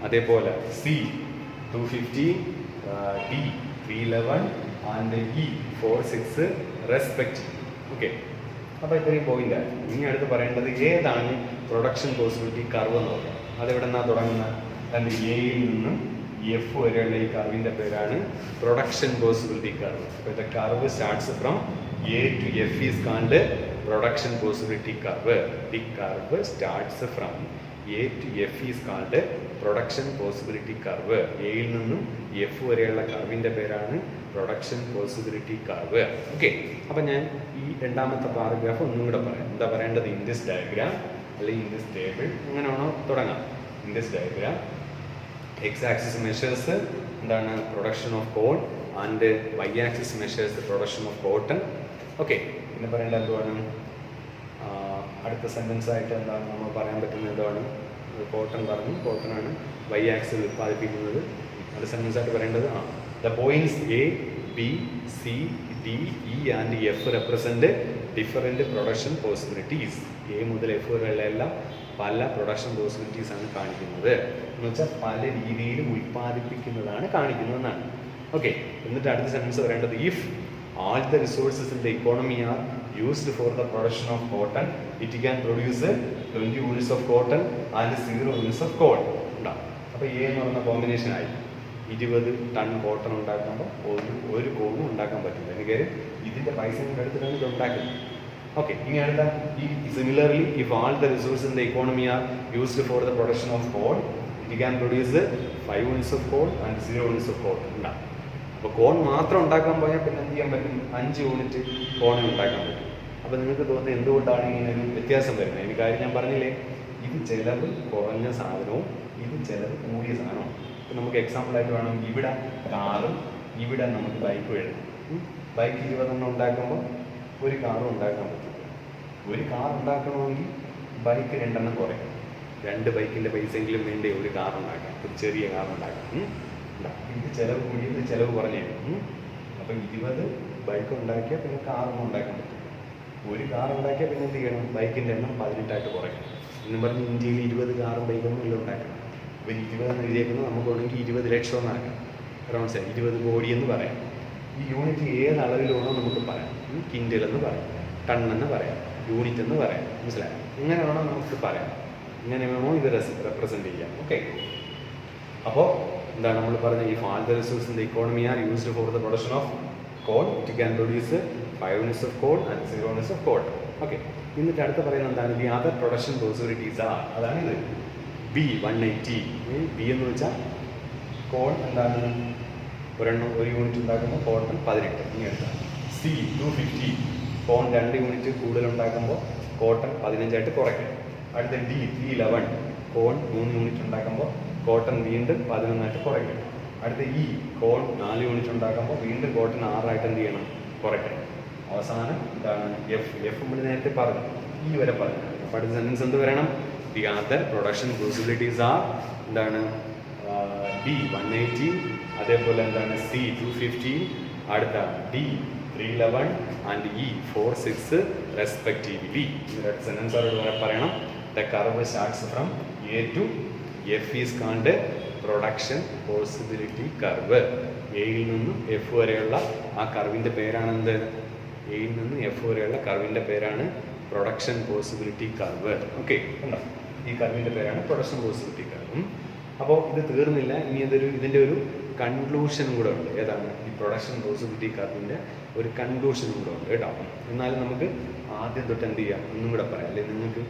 അതേപോലെ C 250, D 311 and E 4, 6 respect. Okay, അപ്പോൾ ഇത്രയും പോയിന്റാണ്. ഇനി അടുത്ത് പറയേണ്ടത് ഏതാണ് പ്രൊഡക്ഷൻ പോസിബിലിറ്റി കർവ് എന്ന് പറയാം. അതെവിടെ നിന്നാണ് തുടങ്ങുന്നത്? രണ്ട് എയിൽ നിന്നും എഫ് വരെയുള്ള ഈ കർവിൻ്റെ പേരാണ് പ്രൊഡക്ഷൻ പോസിബിലിറ്റി കർവ്. അപ്പോൾ the curve starts from A to F is called production possibility curve. The curve starts from A to F is called production possibility curve. എയിൽ നിന്നും എഫ് വരെയുള്ള കർവിൻ്റെ പേരാണ് പ്രൊഡക്ഷൻ പോസിബിലിറ്റി കർവ്. ഓക്കെ, അപ്പം ഞാൻ ഈ രണ്ടാമത്തെ paragraph ഒന്നും കൂടെ പറയാം. എന്താ പറയേണ്ടത്? ഇൻ ദിസ് ഡയഗ്രാം അല്ലെങ്കിൽ ഇൻ ദിസ് ടേബിൾ അങ്ങനെ വേണോ തുടങ്ങാം. In this diagram X axis measures എന്താണ്? Production of coal and Y axis measures production of cotton. Okay, പിന്നെ പറയേണ്ടത് എന്തുവാണ്? അടുത്ത സെൻറ്റൻസ് ആയിട്ട് എന്താണ് നമ്മൾ പറയാൻ പറ്റുന്നത്? എന്താണ്? കോട്ടൺ പറഞ്ഞു, കോട്ടണാണ് വൈ ആക്സിൽ ഉൽപ്പാദിപ്പിക്കുന്നത്. അടുത്ത സെൻറ്റൻസ് ആയിട്ട് പറയേണ്ടത് the points A, B, C, D, E and F represent different production possibilities. A മുതൽ എഫ് വരെയുള്ള എല്ലാം പല പ്രൊഡക്ഷൻ പോസിബിലിറ്റീസ് ആണ് കാണിക്കുന്നത്. എന്ന് വെച്ചാൽ പല രീതിയിൽ ഉൽപ്പാദിപ്പിക്കുന്നതാണ് കാണിക്കുന്നതെന്നാണ്. ഓക്കെ, എന്നിട്ട് അടുത്ത സെൻറ്റൻസ് പറയേണ്ടത് if all the resources in the economy are used for the production of cotton, it can produce 20 units of cotton and 0 units of coal. ഉണ്ടാവും. അപ്പോൾ എ എന്ന് പറയുന്ന കോമ്പിനേഷൻ ആയി 20 ടൺ കോട്ടൺ ഉണ്ടാക്കുമ്പോൾ ഒരു കോളും ഉണ്ടാക്കാൻ പറ്റില്ല. എനിക്ക് ഇതിൻ്റെ പൈസ എടുത്തിട്ടാണ് ഇത് ഉണ്ടാക്കുന്നത്. ഓക്കെ, ഇനി അടുത്ത ഈ similarly if all the resource in the economy are used for the production of call it can produce 5 units of coal and 0 units of call ഉണ്ടാകും. അപ്പോൾ കോൺ മാത്രം ഉണ്ടാക്കാൻ പോയാൽ പിന്നെ എന്ത് ചെയ്യാൻ പറ്റും? 5 യൂണിറ്റ് കോൺ ഉണ്ടാക്കാൻ പറ്റും. അപ്പോൾ നിങ്ങൾക്ക് തോന്നുന്നത് എന്തുകൊണ്ടാണ് ഇങ്ങനെ ഒരു വ്യത്യാസം വരുന്നത്? എനിക്ക് കാര്യം ഞാൻ പറഞ്ഞില്ലേ, ഇത് ചിലവ് കുറഞ്ഞ സാധനവും ഇത് ചിലവ് കൂടിയ സാധനവും. ഇപ്പം നമുക്ക് എക്സാമ്പിളായിട്ട് വേണം, ഇവിടെ കാറും ഇവിടെ നമുക്ക് ബൈക്കും എഴുതാം. ബൈക്ക് 20 ഉണ്ടാക്കുമ്പോൾ ഒരു കാറും ഉണ്ടാക്കാൻ പറ്റില്ല. ഒരു കാർ ഉണ്ടാക്കണമെങ്കിൽ ബൈക്ക് 2 കുറയും. 2 ബൈക്കിൻ്റെ പൈസയെങ്കിലും വേണ്ടേ ഒരു കാർ ഉണ്ടാക്കാം, ഒരു ചെറിയ കാർ ഉണ്ടാക്കാം. ഇത് ചിലവ് കൂടിയത് ചിലവ് കുറഞ്ഞു. അപ്പം 20 ബൈക്ക് ഉണ്ടാക്കിയാൽ പിന്നെ കാറൊന്നും ഉണ്ടാക്കാൻ പറ്റും. ഒരു കാർ ഉണ്ടാക്കിയാൽ പിന്നെ എന്ത് ചെയ്യണം? ബൈക്കിൻ്റെ എണ്ണം 18 കുറയ്ക്കണം എന്നും പറഞ്ഞ് ഇന്ത്യയിൽ 20 കാറും ബൈക്കൊന്നും എല്ലാം ഉണ്ടാക്കണം. അപ്പോൾ 20 എന്ന് എഴുതിയേക്കുന്നത് നമുക്ക് വേണമെങ്കിൽ 20 ലക്ഷം എന്നാക്കാം. അറൗണ്ട് 20 കോടി എന്ന് പറയാം. ഈ യൂണിറ്റ് ഏത് അളവിലാണോ നമുക്ക് പറയാം. കിൻഡൽ എന്ന് പറയാം, ടൺ എന്ന് പറയാം, യൂണിറ്റ് എന്ന് പറയാം. മനസ്സിലായോ? ഇങ്ങനെ വേണോ നമുക്ക് പറയാം. ഇങ്ങനെ വേണോ ഇത് റെപ്രസെൻറ്റ് ചെയ്യാം. ഓക്കെ. അപ്പോൾ എന്താണ് നമ്മൾ പറഞ്ഞ ഈ all the resources in the economy are used for the production of coal. It can produce 5 units of coal and 0 units of coal. Okay. എന്നിട്ട് അടുത്ത് പറയുന്നത് എന്താണ്? The other production possibilities R. അതാണ് ഇത് ബി 180. ബി എന്ന് വെച്ചാൽ call എന്താണ്? ഒരു യൂണിറ്റ് ഉണ്ടാക്കുമ്പോൾ കോട്ടൺ 18 ഇനി എടുക്കാം. സി 250. കോൺ 2 യൂണിറ്റ് കൂടുതൽ ഉണ്ടാക്കുമ്പോൾ കോട്ടൺ 15 കുറയ്ക്കണം. അടുത്ത ഡി 311. കോൺ 3 യൂണിറ്റ് ഉണ്ടാക്കുമ്പോൾ കോട്ടൺ വീണ്ടും 11 കുറയ്ക്കണം. അടുത്ത ഇ കോൺ 4 യൂണിറ്റ് ഉണ്ടാക്കുമ്പോൾ വീണ്ടും കോട്ടൺ 6 എന്ത് ചെയ്യണം? കുറയ്ക്കണം. അവസാനം എന്താണ്? എഫ് നമ്മൾ നേരത്തെ പറഞ്ഞു, ഈ വരെ പറഞ്ഞു. അപ്പോൾ അടുത്ത സെൻറ്റൻസ് എന്ത് വരണം? The other production possibilities are എന്താണ്? ഡി 180, അതേപോലെ എന്താണ്? സി 250, അടുത്ത ഡി 311 ആൻഡ് ഇ 46 റെസ്പെക്റ്റീവ്ലി. ഇതിൻ്റെ സെൻറ്റൻസ് വരെ പറയണം. The curve starts from A to F is called production possibility curve. എയിൽ നിന്നും എഫ് വരെയുള്ള ആ കർവിൻ്റെ പേരാണ് എന്ത്? എയിൽ നിന്ന് എഫ് വരെയുള്ള കർവിൻ്റെ പേരാണ് പ്രൊഡക്ഷൻ പോസിബിലിറ്റി കർവ്. ഓക്കെ, ഉണ്ടോ? ഈ കർവിൻ്റെ പേരാണ് പ്രൊഡക്ഷൻ പോസിബിലിറ്റി കർവ്. അപ്പോൾ ഇത് തീർന്നില്ല. ഇനി ഇതിൻ്റെ ഒരു കൺക്ലൂഷനും കൂടെ ഉണ്ട്. ഏതാണ്? ഈ പ്രൊഡക്ഷൻ പോസിബിലിറ്റി കർവിൻ്റെ ഒരു കൺക്ലൂഷനും കൂടെ ഉണ്ട് കേട്ടോ. എന്നാലും നമുക്ക് ആദ്യം തൊട്ട് എന്ത് ചെയ്യാം ഒന്നും കൂടെ പറയാം, അല്ലെങ്കിൽ നിങ്ങൾക്ക്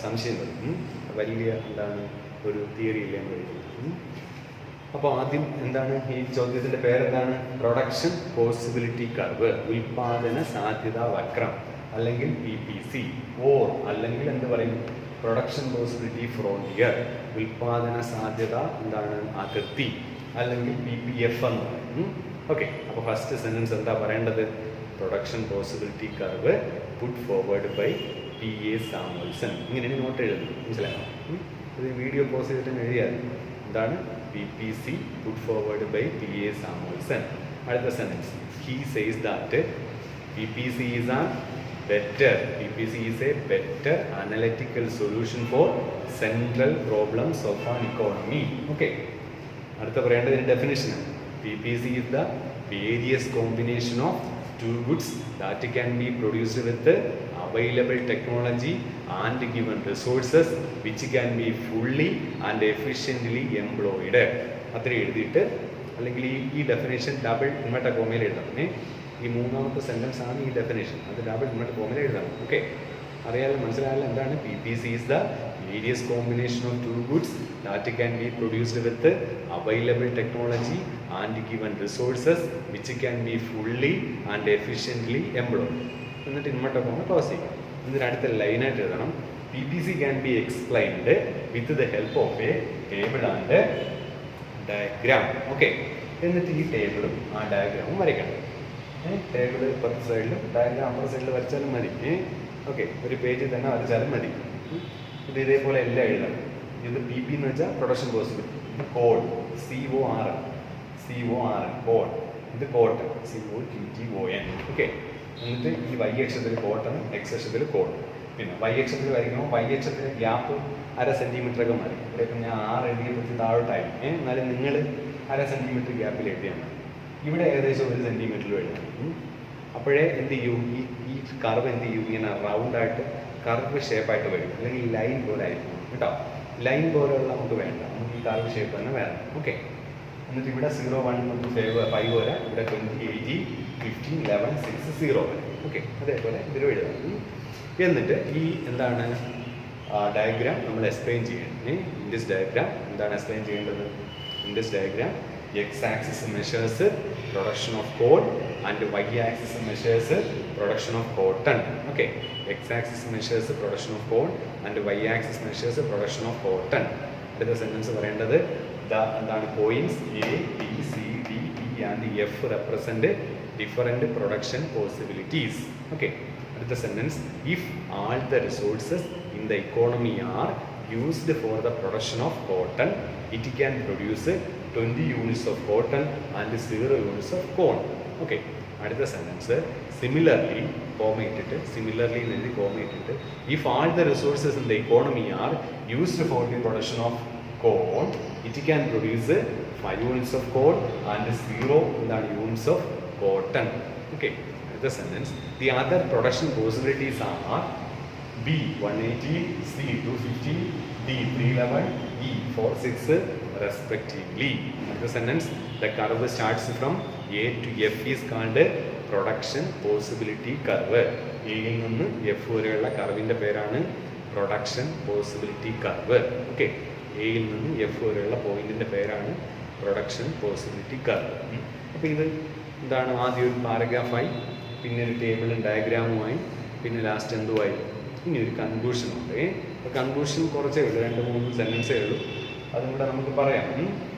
സംശയം വരും. വലിയ എന്താണ് ഒരു തിയറി ഇല്ലേ എന്ന് കഴിയും. അപ്പോൾ ആദ്യം എന്താണ് ഈ ചോദ്യത്തിൻ്റെ പേരെന്താണ്? പ്രൊഡക്ഷൻ പോസിബിലിറ്റി കർവ്, ഉൽപാദന സാധ്യതാ വക്രം, അല്ലെങ്കിൽ PPC. ഓർ അല്ലെങ്കിൽ എന്ത് പറയും? പ്രൊഡക്ഷൻ പോസിബിലിറ്റി ഫ്രോണ്ടിയർ, ഉൽപാദന സാധ്യത എന്താണ് ആകൃതി, അല്ലെങ്കിൽ PPF എന്ന് പറയും. ഓക്കെ. അപ്പോൾ ഫസ്റ്റ് സെൻറ്റൻസ് എന്താ പറയേണ്ടത്? Production possibility curve put forward by PA Samuelson. ഇങ്ങനെയാണ് നോട്ട് എഴുതുന്നത്. മനസ്സിലായോ? ഇത് വീഡിയോ പോസ് ചെയ്തിട്ട് എഴുതിയാൽ എന്താണ്? PPC put forward by PA Samuelson. അടുത്ത sentence, he says that PPC is a PPC is a better analytical solution for central problems of an economy. Okay. അടുത്ത പറയേണ്ടതിന് definition. PPC is the various combination of two goods that can be produced with available technology and given resources which can be fully and efficiently employed. അത്ര എഴുതിയിട്ട് അല്ലെങ്കിൽ ഈ definition double inverted കോമയിൽ എഴുതണം. ഈ മൂന്നാമത്തെ sentence ആണ് ഈ ഡെഫിനേഷൻ. അത് ഡബിൾ ഇൻവെർട്ടഡ് കോമയിൽ എഴുതണം. ഓക്കെ. അറിയാലോ, മനസ്സിലായാലും എന്താണ്? PPC is the various combination of two goods that can be produced with available technology and given resources which can be fully and efficiently employed. എന്നിട്ട് ഇൻവെർട്ടഡ് കോമ ക്ലോസ് ചെയ്യും. എന്നിട്ട് അടുത്ത ലൈനായിട്ട് എഴുതണം, PPC can be explained with the help of a table and diagram. Okay. എന്നിട്ട് ഈ ടേബിളും ആ ഡയഗ്രാമും വരയ്ക്കണം. ടേബിൾ ഇപ്പുറത്തെ സൈഡിലും ഡയഗ്രാം അപ്പുറത്തെ സൈഡിൽ വരച്ചാലും മതി. ഓക്കെ. ഒരു പേജിൽ തന്നെ വരച്ചാലും മതി. ഇത് ഇതേപോലെ എല്ലാം എഴുതണം. ഇത് PP എന്ന് വെച്ചാൽ പ്രൊഡക്ഷൻ പോസിബിലിറ്റി. ഇത് കോഡ് CORN കോഡ്. ഇത് കോട്ടൺ COTTON. ഓക്കെ. എന്നിട്ട് ഈ Y അക്ഷത്തിൽ കോട്ടൺ, X അക്ഷത്തിൽ കോഡ്. പിന്നെ Y അക്ഷത്തിൽ വരയ്ക്കുമ്പോൾ Y അക്ഷത്തിൽ ഗ്യാപ്പ് 1/2 സെൻറ്റിമീറ്ററൊക്കെ മതി. ഇവിടെ ഇപ്പം ഞാൻ 6 എഴുതിയപ്പോൾ താഴോട്ടായി. എന്നാലും നിങ്ങൾ 1/2 സെൻറ്റിമീറ്റർ ഗ്യാപ്പിൽ എഴുതിയാൽ മതി. ഇവിടെ ഏകദേശം 1 സെൻറ്റിമീറ്ററിൽ എഴുതണം. അപ്പോഴേ എന്ത് ചെയ്യും? ഈ കർവ് എന്ത് ചെയ്യും? ഇങ്ങനെ റൗണ്ടായിട്ട് കർവ് ഷേപ്പായിട്ട് വരും, അല്ലെങ്കിൽ ലൈൻ പോലെ ആയിരിക്കും കേട്ടോ. ലൈൻ പോലെയുള്ള നമുക്ക് വേണ്ട, നമുക്ക് ഈ കർവ് ഷേപ്പ് തന്നെ വേണം. ഓക്കെ. എന്നിട്ട് ഇവിടെ 0, 1 നമുക്ക് 5 വരെ, ഇവിടെ 20, 80, 15, 11, 6, 0 വരെ. ഓക്കെ. അതേപോലെ ഇതിലും എഴുതാം. എന്നിട്ട് ഈ എന്താണ് ഡയഗ്രാം നമ്മൾ എക്സ്പ്ലെയിൻ ചെയ്യണം. ഇൻ ദിസ് ഡയഗ്രാം എന്താണ് എക്സ്പ്ലെയിൻ ചെയ്യേണ്ടത്? In this diagram X-axis measures production of coal and Y-axis measures production of cotton. Okay. X-axis measures production of coal and Y-axis measures production of cotton. അടുത്ത sentence പറയേണ്ടത് എന്താണ്? Points A, B, C, D, E and F represent different production possibilities. Okay. അടുത്ത sentence, if all the resources in the economy are used for the production of cotton, it can produce 20 units of cotton and 0 units of corn. Okay. അടുത്ത sentence similarly if all the resources in the economy are used for the production of corn, it can produce 5 units of corn and 0 units of cotton. Okay. അടുത്ത sentence the other production possibilities are B 180, C 250, D 311, E 46 respectively. Another sentence, the curve starts from A to F is called production possibility curve. A യിൽ നിന്ന് F വരെയുള്ള കർവിൻ്റെ പേരാണ് production possibility curve. Okay, A യിൽ നിന്ന് F വരെയുള്ള പോയിന്റിൻ്റെ പേരാണ് production possibility curve. അപ്പോൾ ഇത് എന്താണ്, ആദ്യം ഒരു പാരഗ്രാഫായി, പിന്നെ ഒരു ടേബിളും ഡയഗ്രാമുമായി, പിന്നെ ലാസ്റ്റ് എന്തുമായി, ഇനി ഒരു കൺക്ലൂഷനുണ്ട്. അപ്പോൾ കൺക്ലൂഷൻ കുറച്ചേ ഉള്ളൂ, 2-3 സെൻറ്റൻസേ ഉള്ളൂ. അതും കൂടെ നമുക്ക് പറയാം.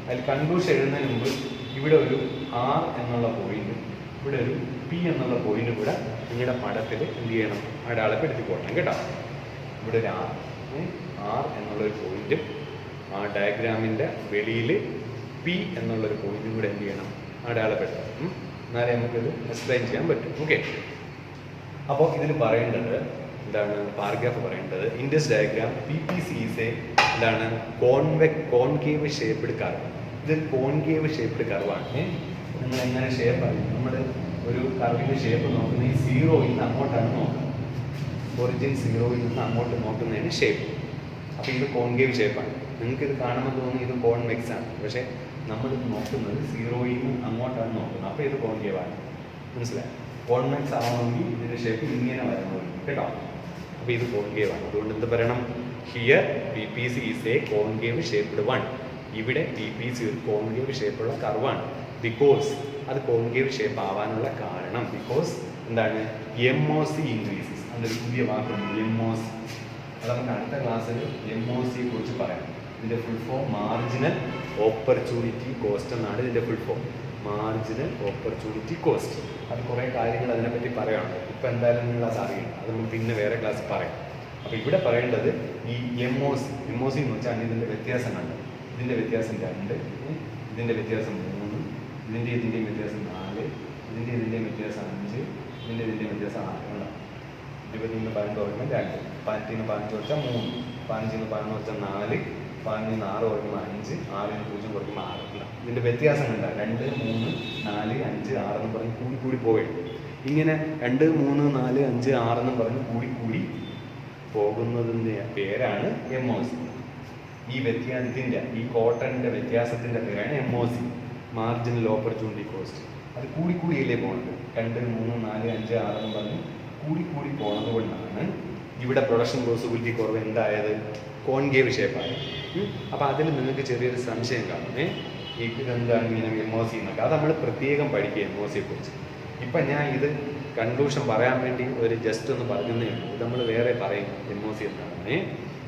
അതിൽ കൺക്ലൂഷൻ എഴുതുന്നതിന് മുമ്പ് ഇവിടെ ഒരു ആർ എന്നുള്ള പോയിന്റ്, ഇവിടെ ഒരു പി എന്നുള്ള പോയിന്റ് കൂടെ നിങ്ങളുടെ പടത്തിൽ എന്ത് ചെയ്യണം, അടയാളപ്പെടുത്തിക്കോട്ടണം കേട്ടോ. ഇവിടെ ഒരു ആർ എന്നുള്ളൊരു പോയിന്റും ആ ഡയഗ്രാമിൻ്റെ വെളിയിൽ പി എന്നുള്ളൊരു പോയിന്റും കൂടെ എന്ത് ചെയ്യണം, അടയാളപ്പെടുത്തണം. എന്നാലേ നമുക്കിത് എക്സ്പ്ലെയിൻ ചെയ്യാൻ പറ്റും. ഓക്കെ, അപ്പോൾ ഇതിൽ പറയേണ്ടത് എന്താണ്, പാരഗ്രാഫ് പറയേണ്ടത് in this diagram PPC is എന്താണ്, കോൺകേവ് ഷേപ്പ്ഡ് കർവ്. ഇതൊരു കോൺകേവ് ഷേപ്പ്ഡ് കർവാണ്. നിങ്ങൾ എങ്ങനെ ഷേപ്പ് അറിയും, നമ്മൾ ഒരു കർവിൻ്റെ ഷേപ്പ് നോക്കുന്നത് ഈ 0യിൽ നിന്ന് അങ്ങോട്ടാണ് നോക്കുന്നത്. ഒറിജിൻ 0യിൽ നിന്ന് അങ്ങോട്ട് നോക്കുന്നതിന് ഷേപ്പ്. അപ്പോൾ ഇത് കോൺകേവ് ഷേപ്പാണ്. നിങ്ങൾക്കിത് കാണുമ്പോൾ തോന്നുന്നു ഇത് കോൺവെക്സ് ആണ്, പക്ഷേ നമ്മൾ നോക്കുന്നത് 0യിൽ നിന്ന് അങ്ങോട്ടാണ് നോക്കുന്നത്. അപ്പോൾ ഇത് കോൺകേവാണ്. മനസ്സിലായി? കോൺവെക്സ് ആവണമെങ്കിൽ ഇതിൻ്റെ ഷേപ്പ് ഇങ്ങനെ വരണം കേട്ടോ. അപ്പോൾ ഇത് കോൺകേവാണ്. അതുകൊണ്ട് എന്ത് പറയണം, here PPC is a concave shaped one. ഇവിടെ PPC ഒരു കോൺകേവ് ഷേപ്പുള്ള കർവാണ്. ബിക്കോസ് അത് കോൺകേവ് ഷേപ്പ് ആവാനുള്ള കാരണം ബിക്കോസ് എന്താണ്, MOC ഇൻക്രീസസ്. അതൊരു പുതിയ വാക്കുണ്ട്, MOC. അത് നമുക്ക് അടുത്ത ക്ലാസ്സിൽ MOCയെ കുറിച്ച് പറയാം. ഇതിൻ്റെ full form marginal opportunity cost എന്നാണ് ഇതിൻ്റെ full form. Marginal opportunity cost. അത് കുറേ കാര്യങ്ങൾ അതിനെപ്പറ്റി പറയാനുണ്ട്. ഇപ്പം എന്തായാലും നിങ്ങൾ അത് അറിയണം, അത് നമുക്ക് പിന്നെ വേറെ ക്ലാസ്സിൽ പറയാം. അപ്പോൾ ഇവിടെ പറയേണ്ടത് ഈ MOC എന്ന് വെച്ചാൽ ഇതിൻ്റെ വ്യത്യാസം കണ്ട്, ഇതിൻ്റെ വ്യത്യാസം 2, ഇതിൻ്റെ വ്യത്യാസം 3, ഇതിൻ്റെയും വ്യത്യാസം 4, ഇതിൻ്റെയും വ്യത്യാസം 5, ഇതിൻ്റെയും വ്യത്യാസം 6. 20 15 ഓർമ്മ 2, 15 15 വെച്ചാൽ 3, 15 15 വെച്ചാൽ 4, 15 6 ഓർമ്മ 5, 6 0 കുറയ്ക്കുമ്പോൾ 6. ഇതിൻ്റെ വ്യത്യാസം കണ്ട 2 3 4 5 6 എന്ന് പറഞ്ഞ് കൂടി പോവുകയാണ്. ഇങ്ങനെ 2 3 4 5 6 എന്ന് പറഞ്ഞ് കൂടി പോകുന്നതിൻ്റെ പേരാണ് MOC. ഈ വ്യത്യാസത്തിൻ്റെ, ഈ കോട്ടണിൻ്റെ വ്യത്യാസത്തിൻ്റെ പേരാണ് MOC, മാർജിനൽ ഓപ്പർച്യൂണിറ്റി കോസ്റ്റ്. അത് കൂടിയല്ലേ പോകുന്നത്. 2 3 4 5 6 എന്ന് പറഞ്ഞ് കൂടി പോകുന്നത് കൊണ്ടാണ് ഇവിടെ പ്രൊഡക്ഷൻ പോസിബിലിറ്റി കുറവ് എന്തായത്, കോൺകേവ് ഷേപ്പായത്. അപ്പോൾ അതിൽ നിങ്ങൾക്ക് ചെറിയൊരു സംശയം കാണും, ഇതെന്താണ് ഇങ്ങനെ MOC എന്നൊക്കെ. അത് നമ്മൾ പ്രത്യേകം പഠിക്കുക MOCയെ കുറിച്ച്. ഇപ്പം ഞാൻ ഇത് കൺക്ലൂഷൻ പറയാൻ വേണ്ടി ഒരു ജസ്റ്റ് ഒന്ന് പറഞ്ഞതേ ഉള്ളൂ. ഇത് നമ്മൾ വേറെ പറയും MOC എന്നാണ്.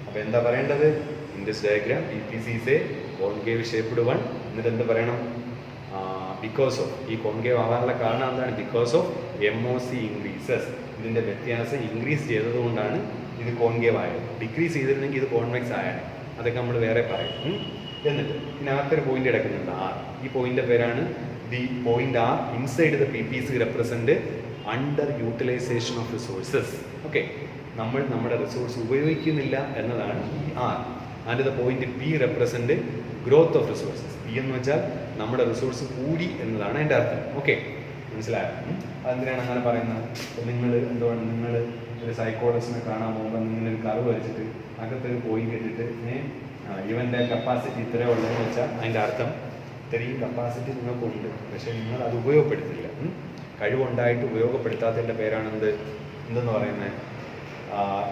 അപ്പോൾ എന്താ പറയേണ്ടത്, in this diagram PPC is a concave shaped one. എന്നിട്ട് എന്ത് പറയണം, ബിക്കോസ് ഓഫ്, ഈ കോൺകേവ് ആവാനുള്ള കാരണം എന്താണ്, ബിക്കോസ് ഓഫ് MOC ഇൻക്രീസസ്. ഇതിൻ്റെ വ്യത്യാസം ഇൻക്രീസ് ചെയ്തതുകൊണ്ടാണ് ഇത് കോൺകേവ് ആയത്. ഡിക്രീസ് ചെയ്തിരുന്നെങ്കിൽ ഇത് കോൺവെക്സ് ആയാണ്. അതൊക്കെ നമ്മൾ വേറെ പറയും. എന്നിട്ട് ഇതിനകത്തൊരു പോയിന്റ് കിടക്കുന്നുണ്ട് R. ഈ പോയിന്റിൻ്റെ പേരാണ് the point R inside the PPC represent under utilisation of resources. Okay, നമ്മൾ നമ്മുടെ റിസോഴ്സ് ഉപയോഗിക്കുന്നില്ല എന്നതാണ് ഈ R. And the point P represent growth of resources. P എന്ന് വെച്ചാൽ നമ്മുടെ റിസോഴ്സ് കൂടി എന്നതാണ് അതിൻ്റെ അർത്ഥം. ഓക്കെ, മനസ്സിലായോ? അതെന്തിനാണ് അങ്ങനെ പറയുന്നത്? നിങ്ങൾ എന്തുകൊണ്ട് നിങ്ങൾ ഒരു സൈക്കോളജിസ്റ്റിനെ കാണാൻ പോകുമ്പോൾ നിങ്ങളൊരു കർവ് വരച്ചിട്ട് അകത്തൊരു പോയിന്റ് ഇട്ടിട്ട് ഇവൻ്റെ കപ്പാസിറ്റി ഇത്രയേ ഉള്ളതെന്ന് വെച്ചാൽ അതിൻ്റെ അർത്ഥം ഇത്രയും കപ്പാസിറ്റി നിങ്ങൾക്കുണ്ട്, പക്ഷേ നിങ്ങൾ അത് ഉപയോഗപ്പെടുത്തില്ല. കഴിവുണ്ടായിട്ട് ഉപയോഗപ്പെടുത്താത്തതിൻ്റെ പേരാണ് എന്തെന്ന് പറയുന്നത്,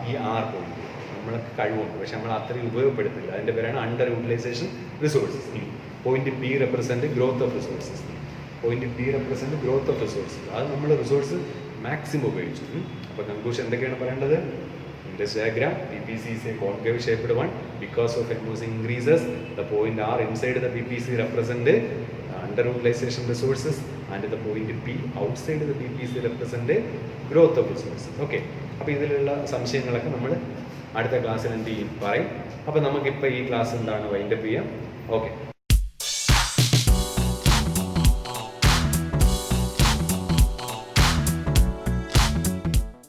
ഈ R പോയിന്റ്. നമ്മൾക്ക് കഴിവുണ്ട്, പക്ഷെ നമ്മൾ അത്രയും ഉപയോഗപ്പെടുത്തില്ല. അതിൻ്റെ പേരാണ് under utilisation resources. Point P represent growth of resources. Point P represent growth of resources. അത് നമ്മൾ റിസോഴ്സ് മാക്സിമം ഉപയോഗിച്ചു. അപ്പോൾ കൺക്ലൂഷൻ എന്തൊക്കെയാണ് പറയേണ്ടത്, in this diagram PPC is a concave shaped one. Because of MOC increases, the point R inside the PPC represent underutilization resources, and the point P outside the PPC represent growth of resources. Okay, അപ്പോൾ ഇതിലുള്ള സംശയങ്ങളൊക്കെ നമ്മൾ അടുത്ത ക്ലാസ്സിൽ എന്ത് ചെയ്യും പറയും. അപ്പോൾ നമുക്കിപ്പോൾ ഈ ക്ലാസ് എന്താണ് വൈൻഡപ്പ് ചെയ്യാം. ഓക്കെ.